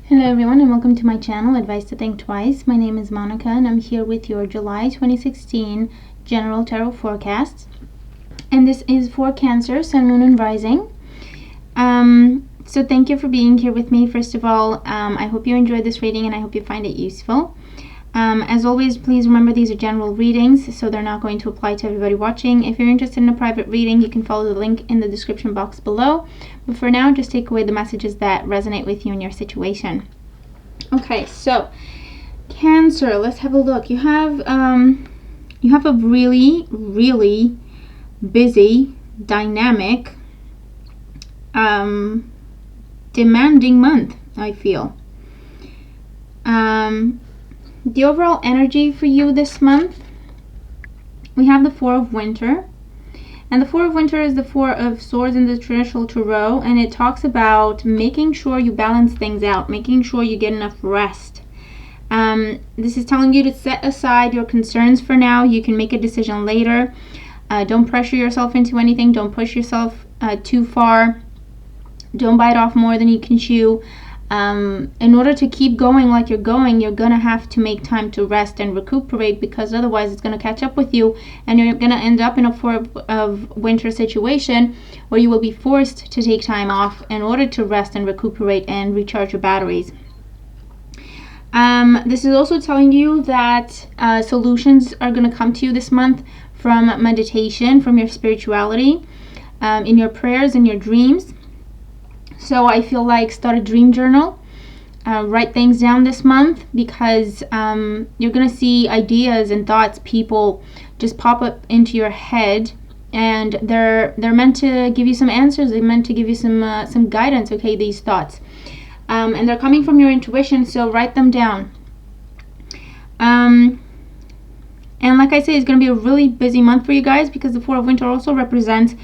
Hello everyone and welcome to my channel, Advice to Think Twice. My name is Monica and I'm here with your July 2016 General Tarot Forecast. And this is for Cancer, Sun, Moon, and Rising. So thank you for being here with me. First of all, I hope you enjoyed this reading and I hope you find it useful. As always, please remember these are general readings, so they're not going to apply to everybody watching. If you're interested in a private reading, you can follow the link in the description box below. But for now, just take away the messages that resonate with you in your situation. Okay, so Cancer, let's have a look. You have a really busy, dynamic, demanding month, I feel. The overall energy for you this month, we have the Four of Winter. And the Four of Winter is the Four of Swords in the traditional tarot, and it talks about making sure you balance things out, making sure you get enough rest. This is telling you to set aside your concerns for now. You can make a decision later. Don't pressure yourself into anything. Don't push yourself too far. Don't bite off more than you can chew. In order to keep going like you're going, you're gonna have to make time to rest and recuperate, because otherwise it's gonna catch up with you and you're gonna end up in a Four of Winter situation where you will be forced to take time off in order to rest and recuperate and recharge your batteries. This is also telling you that solutions are gonna come to you this month from meditation, from your spirituality, in your prayers, in your dreams. So I feel like start a dream journal, write things down this month, because you're going to see ideas and thoughts, people just pop up into your head, and they're meant to give you some answers. They're meant to give you some guidance, okay, these thoughts. And they're coming from your intuition, so write them down. And like I say, it's going to be a really busy month for you guys, because the Four of Winter also represents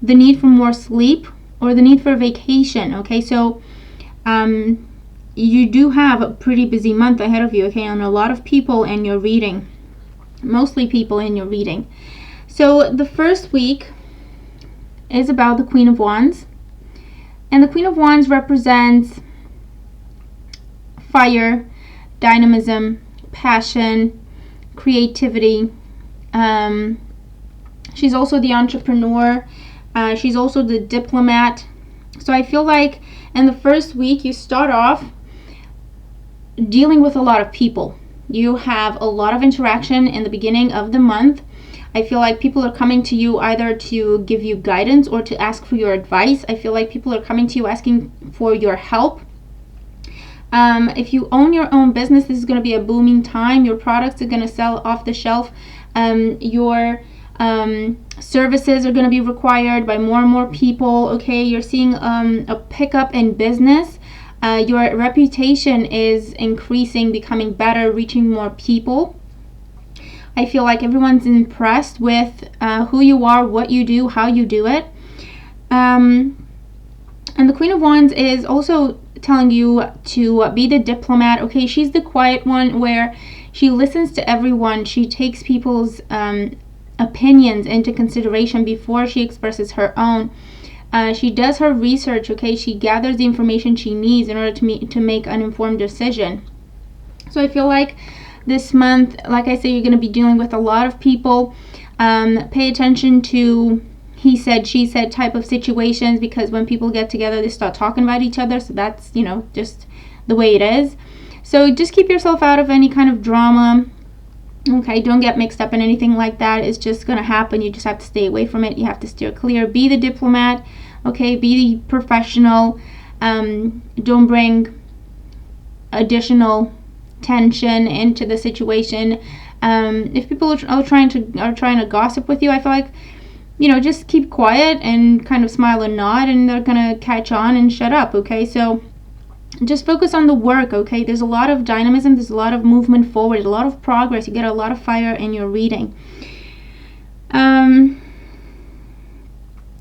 the need for more sleep, or the need for a vacation, okay? So you do have a pretty busy month ahead of you, okay? And a lot of people in your reading, mostly people in your reading. So the first week is about the Queen of Wands. And the Queen of Wands represents fire, dynamism, passion, creativity. She's also the entrepreneur. She's also the diplomat. So I feel like in the first week you start off dealing with a lot of people. You have a lot of interaction in the beginning of the month. I feel like people are coming to you either to give you guidance or to ask for your advice. I feel like people are coming to you asking for your help. If you own your own business, this is going to be a booming time. Your products are going to sell off the shelf. Your services are going to be required by more and more people, okay? You're seeing a pickup in business. Your reputation is increasing, becoming better, reaching more people. I feel like everyone's impressed with who you are, what you do, how you do it. And the Queen of Wands is also telling you to be the diplomat, okay? She's the quiet one, where she listens to everyone. She takes people's opinions into consideration before she expresses her own. She does her research, okay? She gathers the information she needs in order to make an informed decision. So I feel like this month, like I say, you're going to be dealing with a lot of people. Pay attention to he said, she said type of situations, because when people get together, they start talking about each other. So that's, just the way it is. So just keep yourself out of any kind of drama. Okay, don't get mixed up in anything like that. It's just going to happen. You just have to stay away from it. You have to steer clear. Be the diplomat, okay? Be the professional. Don't bring additional tension into the situation. If people are trying to gossip with you, I feel like, just keep quiet and kind of smile and nod, and they're going to catch on and shut up, okay? So just focus on the work, okay? There's a lot of dynamism, there's a lot of movement forward, a lot of progress. You get a lot of fire in your reading.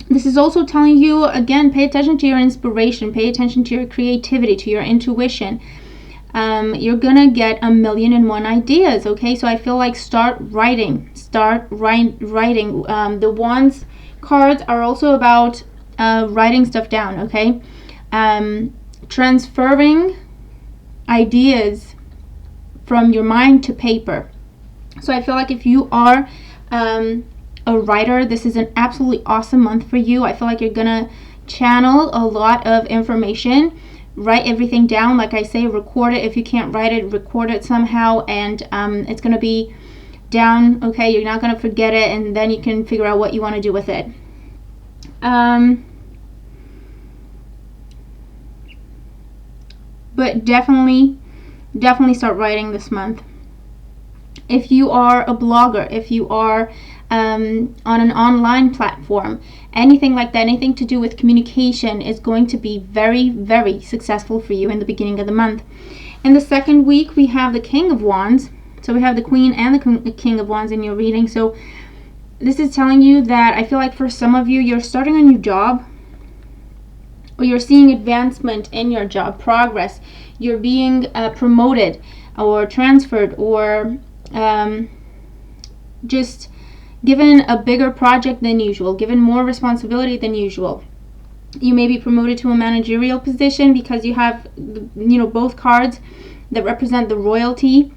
This is also telling you, again, pay attention to your inspiration, pay attention to your creativity, to your intuition. You're gonna get 1,000,001 ideas, okay? So I feel like start writing. The Wands cards are also about writing stuff down, okay? Transferring ideas from your mind to paper. So I feel like if you are a writer, this is an absolutely awesome month for you. I feel like you're gonna channel a lot of information. Write everything down. Like I say, record it. If you can't write it, record it somehow, and it's gonna be down. Okay, you're not gonna forget it, and then you can figure out what you want to do with it. But definitely start writing this month. If you are a blogger, if you are on an online platform, anything like that, anything to do with communication is going to be very, very successful for you in the beginning of the month. In the second week, we have the King of Wands. So we have the Queen and the King of Wands in your reading. So this is telling you that I feel like for some of you, you're starting a new job, or you're seeing advancement in your job, progress. You're being promoted or transferred, or just given a bigger project than usual, given more responsibility than usual. You may be promoted to a managerial position because you have, both cards that represent the royalty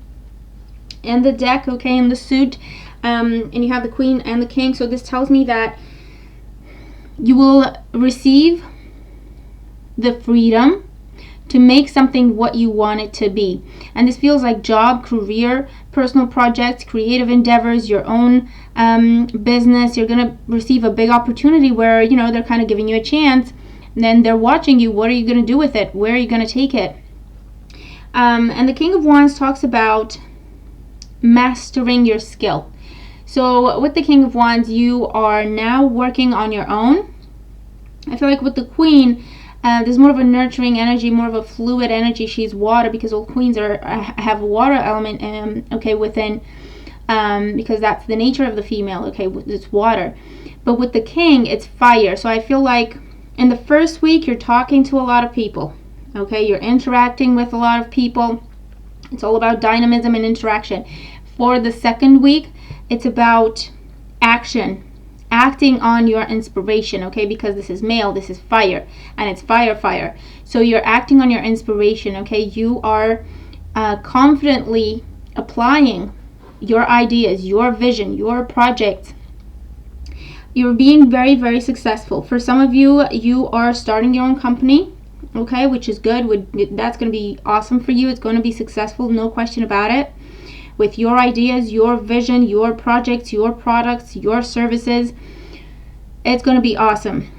in the deck, okay, in the suit, and you have the Queen and the King. So this tells me that you will receive the freedom to make something what you want it to be. And this feels like job, career, personal projects, creative endeavors, your own business. You're going to receive a big opportunity where, they're kind of giving you a chance. And then they're watching you. What are you going to do with it? Where are you going to take it? And the King of Wands talks about mastering your skill. So with the King of Wands, you are now working on your own. I feel like with the Queen, there's more of a nurturing energy, more of a fluid energy. She's water, because all queens have a water element, within, because that's the nature of the female. Okay, it's water. But with the King, it's fire. So I feel like in the first week, you're talking to a lot of people. Okay, you're interacting with a lot of people. It's all about dynamism and interaction. For the second week, it's about action. Acting on your inspiration, okay, because this is male, this is fire, and it's fire. So you're acting on your inspiration, okay. You are confidently applying your ideas, your vision, your project. You're being very, very successful. For some of you, you are starting your own company, okay, which is good. That's going to be awesome for you. It's going to be successful, no question about it. With your ideas, your vision, your projects, your products, your services, it's going to be awesome.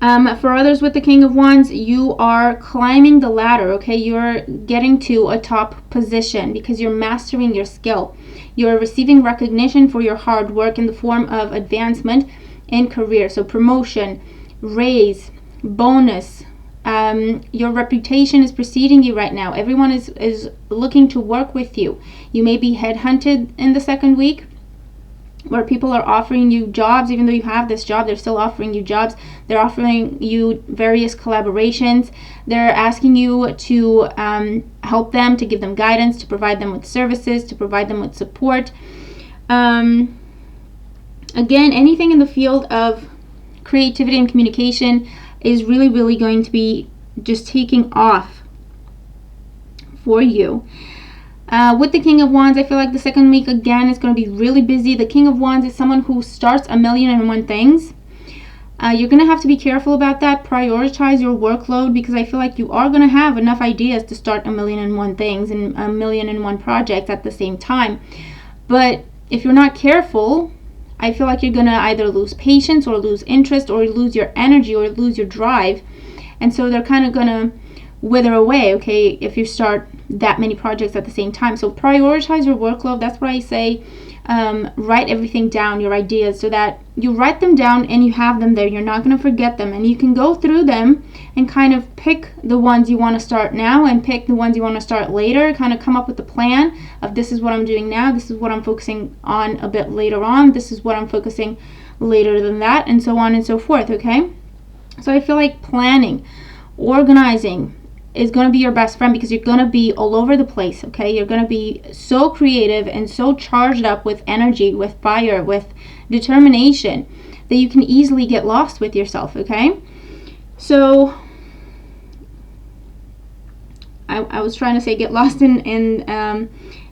For others with the King of Wands, you are climbing the ladder, okay? You're getting to a top position because you're mastering your skill. You're receiving recognition for your hard work in the form of advancement in career. So promotion, raise, bonus. Your reputation is preceding you right now. Everyone is looking to work with you. You may be headhunted in the second week, where people are offering you jobs. Even though you have this job, they're still offering you jobs. They're offering you various collaborations. They're asking you to help them, to give them guidance, to provide them with services, to provide them with support. Again, anything in the field of creativity and communication is really, really going to be just taking off for you. With the King of Wands, I feel like the second week, again, is going to be really busy. The King of Wands is someone who starts 1,000,001 things. You're going to have to be careful about that. Prioritize your workload, because I feel like you are going to have enough ideas to start 1,000,001 things and 1,000,001 projects at the same time. But if you're not careful, I feel like you're going to either lose patience or lose interest or lose your energy or lose your drive. And so they're kind of going to wither away, okay, if you start that many projects at the same time. So prioritize your workload. That's what I say. Write everything down, your ideas, so that you write them down and you have them there. You're not going to forget them, and you can go through them and kind of pick the ones you want to start now and pick the ones you want to start later. Kind of come up with a plan of, this is what I'm doing now, this is what I'm focusing on a bit later on, this is what I'm focusing later than that, and so on and so forth, okay? So I feel like planning, organizing is going to be your best friend, because you're going to be all over the place, okay? You're going to be so creative and so charged up with energy, with fire, with determination, that you can easily get lost with yourself, okay? So I was trying to say get lost in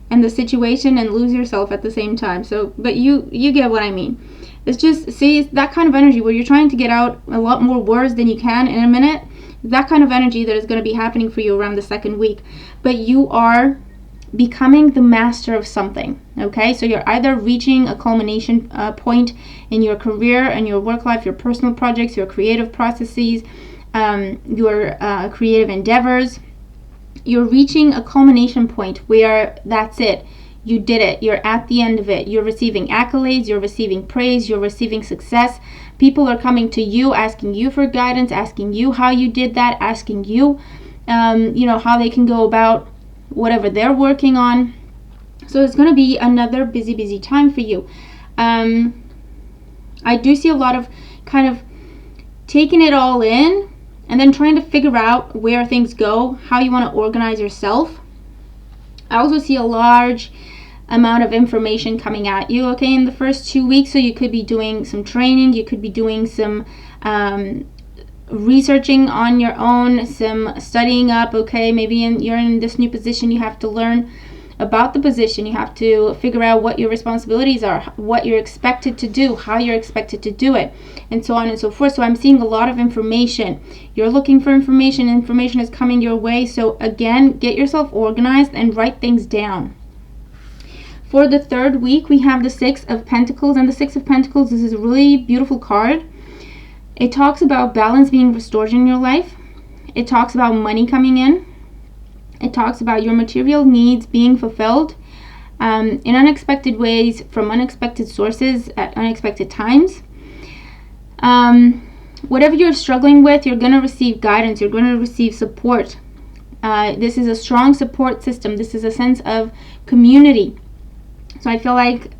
the situation and lose yourself at the same time. So, but you get what I mean. It's just, see, it's that kind of energy where you're trying to get out a lot more words than you can in a minute. That kind of energy that is going to be happening for you around the second week. But you are becoming the master of something, okay? So you're either reaching a culmination point in your career and your work life, your personal projects, your creative processes, your creative endeavors. You're reaching a culmination point where that's it. You did it. You're at the end of it. You're receiving accolades. You're receiving praise. You're receiving success. People are coming to you, asking you for guidance, asking you how you did that, asking you, how they can go about whatever they're working on. So it's going to be another busy time for you. I do see a lot of kind of taking it all in and then trying to figure out where things go, how you want to organize yourself. I also see a large amount of information coming at you, okay, in the first 2 weeks. So you could be doing some training, you could be doing some researching on your own, some studying up, okay. Maybe you're in this new position, you have to learn about the position, you have to figure out what your responsibilities are, what you're expected to do, how you're expected to do it, and so on and so forth. So I'm seeing a lot of information. You're looking for information is coming your way. So again, get yourself organized and write things down. For the third week, we have the Six of Pentacles, and the Six of Pentacles, this is a really beautiful card. It talks about balance being restored in your life. It talks about money coming in. It talks about your material needs being fulfilled in unexpected ways, from unexpected sources at unexpected times. Whatever you're struggling with, you're going to receive guidance. You're going to receive support. This is a strong support system. This is a sense of community. So I feel like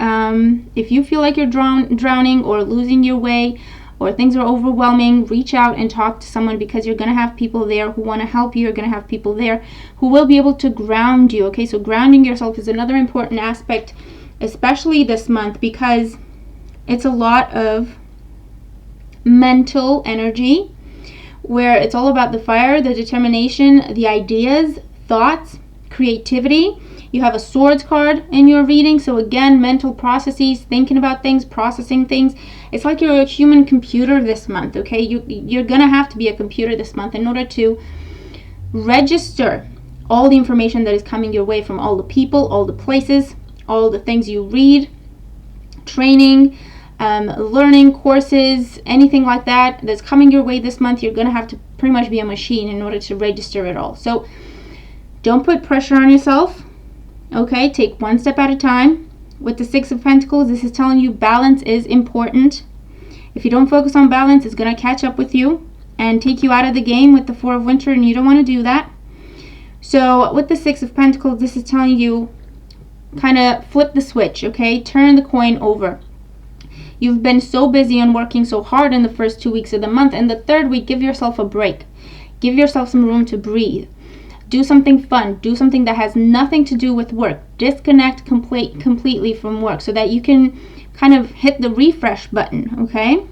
if you feel like you're drowning or losing your way, or things are overwhelming, reach out and talk to someone, because you're going to have people there who want to help you. You're going to have people there who will be able to ground you, okay? So grounding yourself is another important aspect, especially this month, because it's a lot of mental energy where it's all about the fire, the determination, the ideas, thoughts, creativity. You have a Swords card in your reading. So again, mental processes, thinking about things, processing things. It's like you're a human computer this month, okay? You're going to have to be a computer this month in order to register all the information that is coming your way from all the people, all the places, all the things you read, training, learning courses, anything like that that's coming your way this month. You're going to have to pretty much be a machine in order to register it all. So don't put pressure on yourself. Okay, take one step at a time. With the Six of Pentacles, this is telling you balance is important. If you don't focus on balance, it's going to catch up with you and take you out of the game with the Four of Winter, and you don't want to do that. So with the Six of Pentacles, this is telling you kind of flip the switch, okay? Turn the coin over. You've been so busy and working so hard in the first 2 weeks of the month, and the third week, give yourself a break. Give yourself some room to breathe. Do something fun. Do something that has nothing to do with work. Disconnect completely from work so that you can kind of hit the refresh button, okay?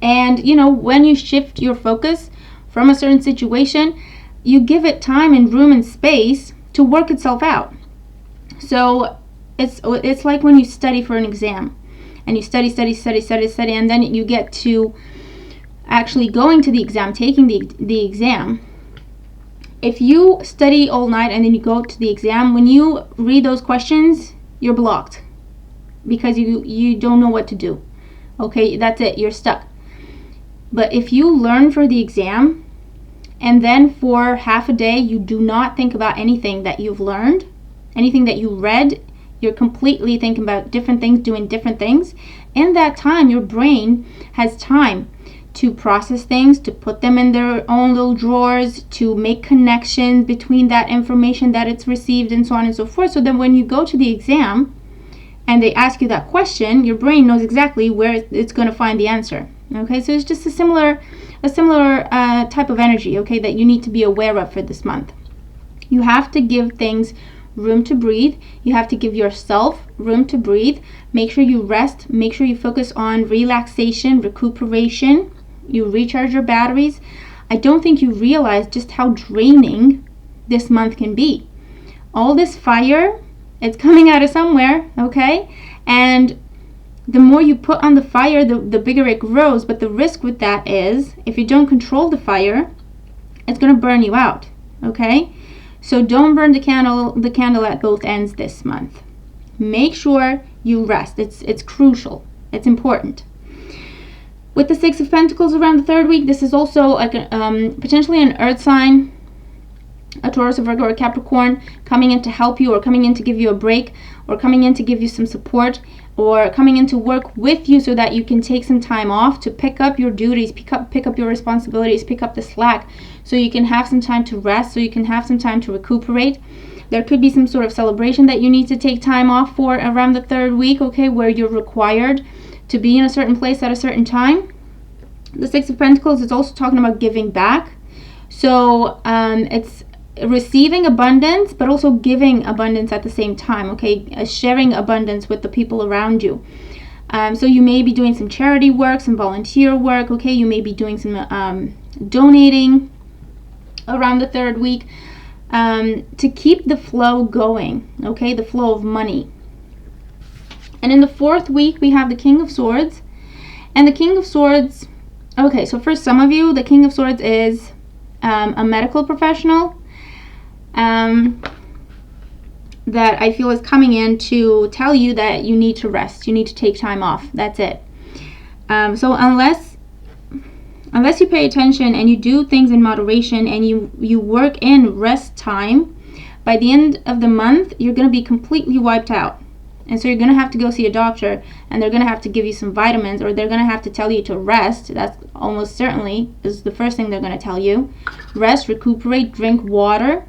And, when you shift your focus from a certain situation, you give it time and room and space to work itself out. So it's like when you study for an exam, and you study, and then you get to actually going to the exam, taking the exam. If you study all night and then you go to the exam, when you read those questions, you're blocked because you don't know what to do. Okay, that's it, you're stuck. But if you learn for the exam and then for half a day you do not think about anything that you've learned, anything that you read, you're completely thinking about different things, doing different things. In that time, your brain has time to process things, to put them in their own little drawers, to make connections between that information that it's received, and so on and so forth. So then when you go to the exam and they ask you that question, your brain knows exactly where it's going to find the answer. Okay, so it's just a similar type of energy, okay, that you need to be aware of for this month. You have to give things room to breathe. You have to give yourself room to breathe. Make sure you rest. Make sure you focus on relaxation, recuperation. You recharge your batteries. I don't think you realize just how draining this month can be. All this fire, it's coming out of somewhere, okay? And the more you put on the fire, the bigger it grows. But the risk with that is, if you don't control the fire, it's going to burn you out, okay? So don't burn the candle at both ends this month. Make sure you rest. It's crucial. It's important. With the Six of Pentacles around the third week, this is also like potentially an earth sign, a Taurus, a Virgo, or a Capricorn coming in to help you, or coming in to give you a break, or coming in to give you some support, or coming in to work with you so that you can take some time off to pick up your duties, pick up your responsibilities, pick up the slack, so you can have some time to rest, so you can have some time to recuperate. There could be some sort of celebration that you need to take time off for around the third week, okay, where you're required to be in a certain place at a certain time. The Six of Pentacles is also talking about giving back. So it's receiving abundance, but also giving abundance at the same time, okay? Sharing abundance with the people around you. So you may be doing some charity work, some volunteer work, okay? You may be doing some donating around the third week to keep the flow going, okay? The flow of money. And in the fourth week, we have the King of Swords. And the King of Swords, okay, so for some of you, the King of Swords is a medical professional that I feel is coming in to tell you that you need to rest. You need to take time off. That's it. So unless you pay attention and you do things in moderation and you work in rest time, by the end of the month, you're going to be completely wiped out. And so you're going to have to go see a doctor, and they're going to have to give you some vitamins, or they're going to have to tell you to rest. That's almost certainly is the first thing they're going to tell you. Rest, recuperate, drink water.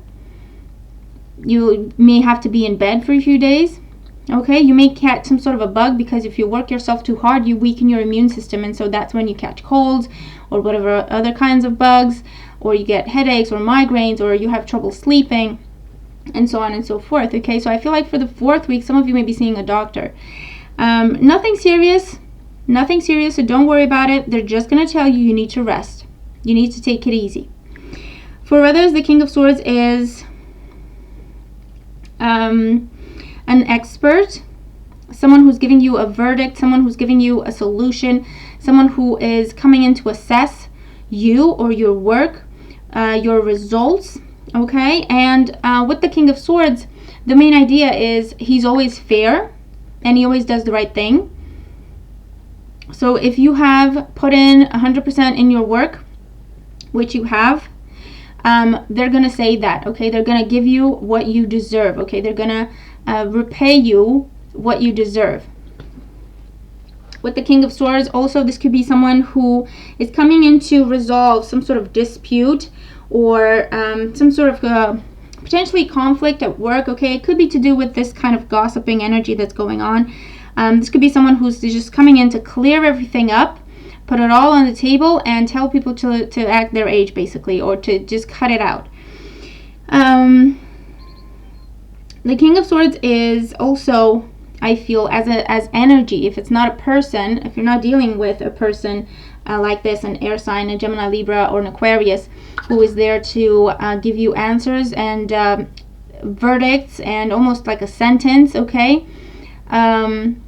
You may have to be in bed for a few days. Okay, you may catch some sort of a bug, because if you work yourself too hard, you weaken your immune system, and so that's when you catch colds or whatever other kinds of bugs, or you get headaches or migraines, or you have trouble sleeping, and so on and so forth. Okay, so I feel like for the fourth week, some of you may be seeing a doctor. Nothing serious, so don't worry about it. They're just going to tell you need to rest. You need to take it easy. For others, the King of Swords is an expert, someone who's giving you a verdict, someone who's giving you a solution, someone who is coming in to assess you or your work, your results. Okay, and with the King of Swords, the main idea is he's always fair and he always does the right thing. So if you have put in 100% in your work, which you have, they're going to say that, okay? They're going to give you what you deserve, okay? They're going to repay you what you deserve. With the King of Swords, also, this could be someone who is coming in to resolve some sort of dispute, or some sort of potentially conflict at work, okay? It could be to do with this kind of gossiping energy that's going on. This could be someone who's just coming in to clear everything up, put it all on the table, and tell people to act their age, basically, or to just cut it out. The King of Swords is also, I feel, as energy. If it's not a person, if you're not dealing with a person like this, an air sign, a Gemini, Libra, or an Aquarius, who is there to give you answers and verdicts and almost like a sentence, okay? Then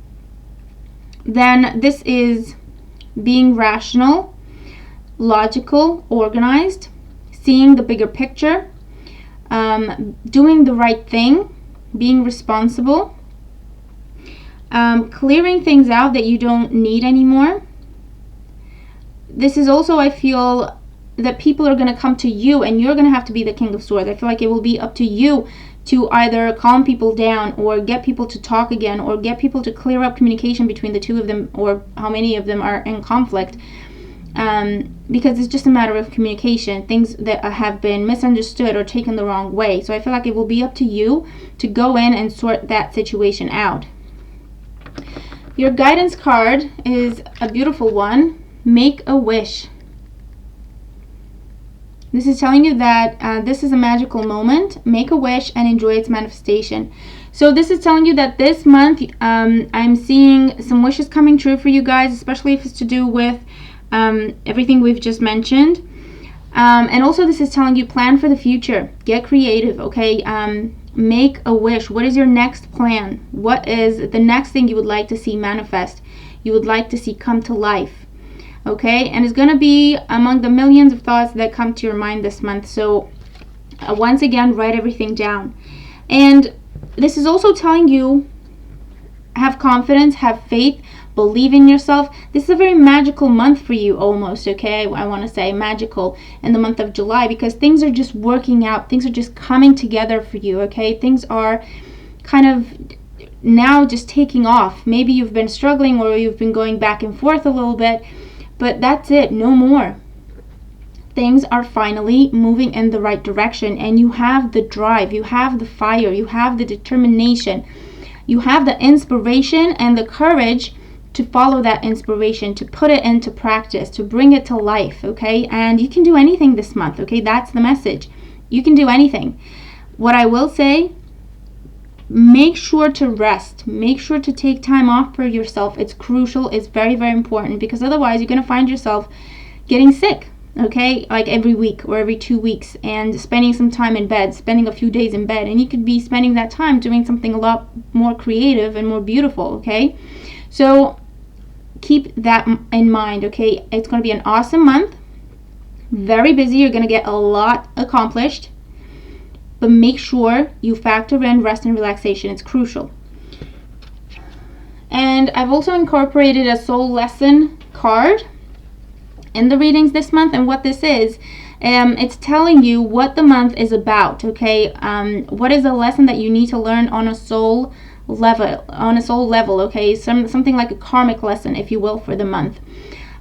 this is being rational, logical, organized, seeing the bigger picture, doing the right thing, being responsible, clearing things out that you don't need anymore. This is also, I feel, that people are going to come to you, and you're going to have to be the King of Swords. I feel like it will be up to you to either calm people down, or get people to talk again, or get people to clear up communication between the two of them, or how many of them are in conflict. Because it's just a matter of communication, things that have been misunderstood or taken the wrong way. So I feel like it will be up to you to go in and sort that situation out. Your guidance card is a beautiful one. Make a wish. This is telling you that this is a magical moment. Make a wish and enjoy its manifestation. So this is telling you that this month I'm seeing some wishes coming true for you guys, especially if it's to do with everything we've just mentioned. And also this is telling you, plan for the future, get creative, okay? Make a wish. What is your next plan? What is the next thing you would like to see manifest, you would like to see come to life? Okay, and it's going to be among the millions of thoughts that come to your mind this month. So once again, write everything down. And this is also telling you, have confidence, have faith, believe in yourself. This is a very magical month for you, almost, okay? I want to say magical in the month of July, because things are just working out. Things are just coming together for you, okay? Things are kind of now just taking off. Maybe you've been struggling, or you've been going back and forth a little bit, but that's it, no more. Things are finally moving in the right direction, and you have the drive, you have the fire, you have the determination, you have the inspiration and the courage to follow that inspiration, to put it into practice, to bring it to life, okay? And you can do anything this month, okay? That's the message. You can do anything. What I will say, make sure to rest. Make sure to take time off for yourself. It's crucial. It's very, very important, because otherwise you're going to find yourself getting sick, okay? Like every week or every 2 weeks, and spending some time in bed, spending a few days in bed, and you could be spending that time doing something a lot more creative and more beautiful, okay? So keep that in mind, okay? It's going to be an awesome month. Very busy. You're going to get a lot accomplished. But make sure you factor in rest and relaxation. It's crucial. And I've also incorporated a soul lesson card in the readings this month. And what this is, it's telling you what the month is about, okay? What is a lesson that you need to learn on a soul level, okay? Something like a karmic lesson, if you will, for the month.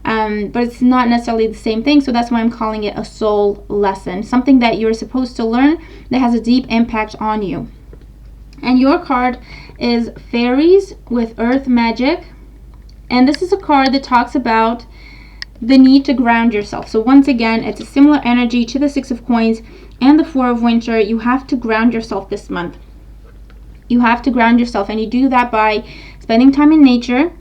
But it's not necessarily the same thing, so that's why I'm calling it a soul lesson. Something that you're supposed to learn that has a deep impact on you. And your card is Fairies with Earth Magic. And this is a card that talks about the need to ground yourself. So once again, it's a similar energy to the Six of Coins and the Four of Winter. You have to ground yourself this month. You have to ground yourself, and you do that by spending time in nature.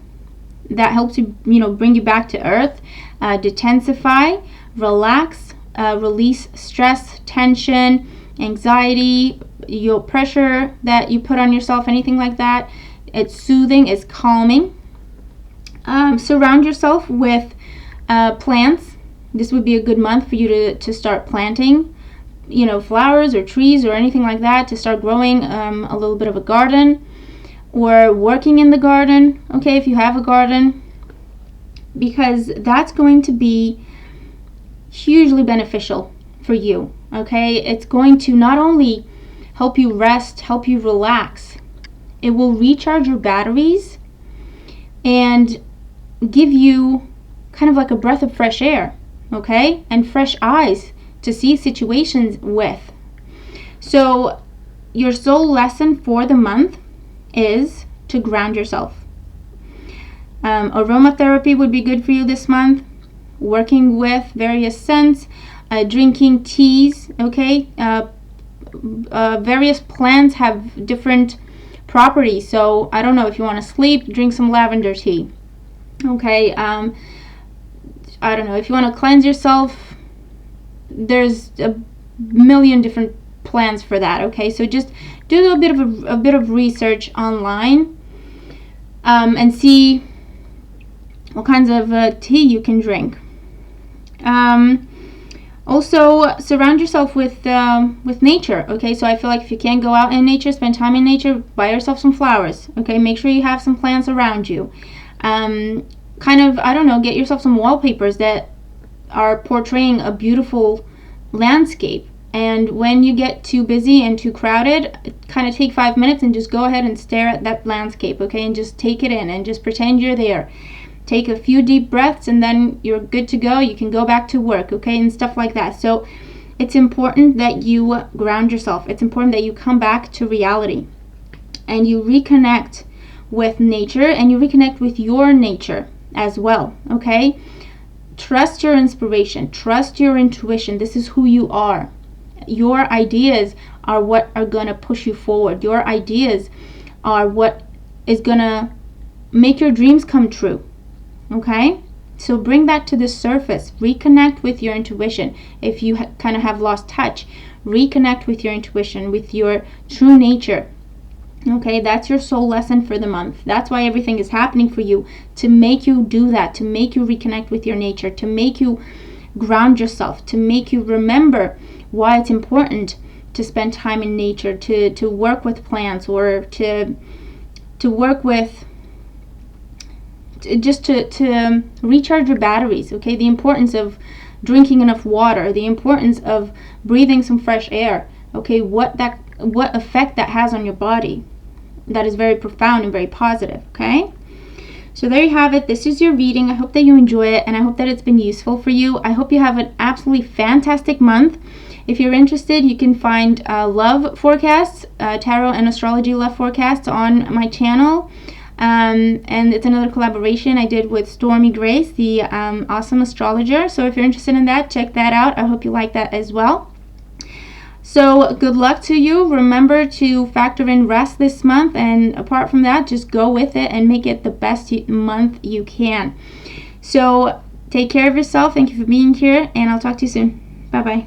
That helps you, bring you back to earth, detensify, relax, release stress, tension, anxiety, your pressure that you put on yourself, anything like that. It's soothing, it's calming. Surround yourself with plants. This would be a good month for you to start planting, flowers or trees or anything like that, to start growing a little bit of a garden, or working in the garden, okay, if you have a garden, because that's going to be hugely beneficial for you, okay? It's going to not only help you rest, help you relax, it will recharge your batteries and give you kind of like a breath of fresh air, okay? And fresh eyes to see situations with. So your soul lesson for the month is to ground yourself. Aromatherapy would be good for you this month. Working with various scents, drinking teas, okay? Various plants have different properties. So I don't know, if you want to sleep, drink some lavender tea. Okay, I don't know, if you want to cleanse yourself, there's a million different plans for that, okay? So just do a bit of research online, and see what kinds of tea you can drink. Also, surround yourself with nature, okay? So I feel like if you can't go out in nature, spend time in nature, buy yourself some flowers, okay? Make sure you have some plants around you. Kind of, I don't know, get yourself some wallpapers that are portraying a beautiful landscape. And when you get too busy and too crowded, kind of take 5 minutes and just go ahead and stare at that landscape, okay? And just take it in and just pretend you're there. Take a few deep breaths, and then you're good to go. You can go back to work, okay? And stuff like that. So it's important that you ground yourself. It's important that you come back to reality and you reconnect with nature, and you reconnect with your nature as well, okay? Trust your inspiration. Trust your intuition. This is who you are. Your ideas are what are going to push you forward. Your ideas are what is going to make your dreams come true, okay? So bring that to the surface. Reconnect with your intuition. If you kind of have lost touch, reconnect with your intuition, with your true nature. Okay, that's your soul lesson for the month. That's why everything is happening for you, to make you do that, to make you reconnect with your nature, to make you ground yourself, to make you remember why it's important to spend time in nature, to work with plants, or to work with, just to recharge your batteries. Okay, the importance of drinking enough water, the importance of breathing some fresh air. Okay, what effect that has on your body. That is very profound and very positive. Okay, so there you have it. This is your reading. I hope that you enjoy it, and I hope that it's been useful for you. I hope you have an absolutely fantastic month. If you're interested, you can find love forecasts, tarot and astrology love forecasts on my channel. And it's another collaboration I did with Stormy Grace, the awesome astrologer. So if you're interested in that, check that out. I hope you like that as well. So good luck to you. Remember to factor in rest this month, and apart from that, just go with it and make it the best month you can. So take care of yourself. Thank you for being here, and I'll talk to you soon. Bye bye.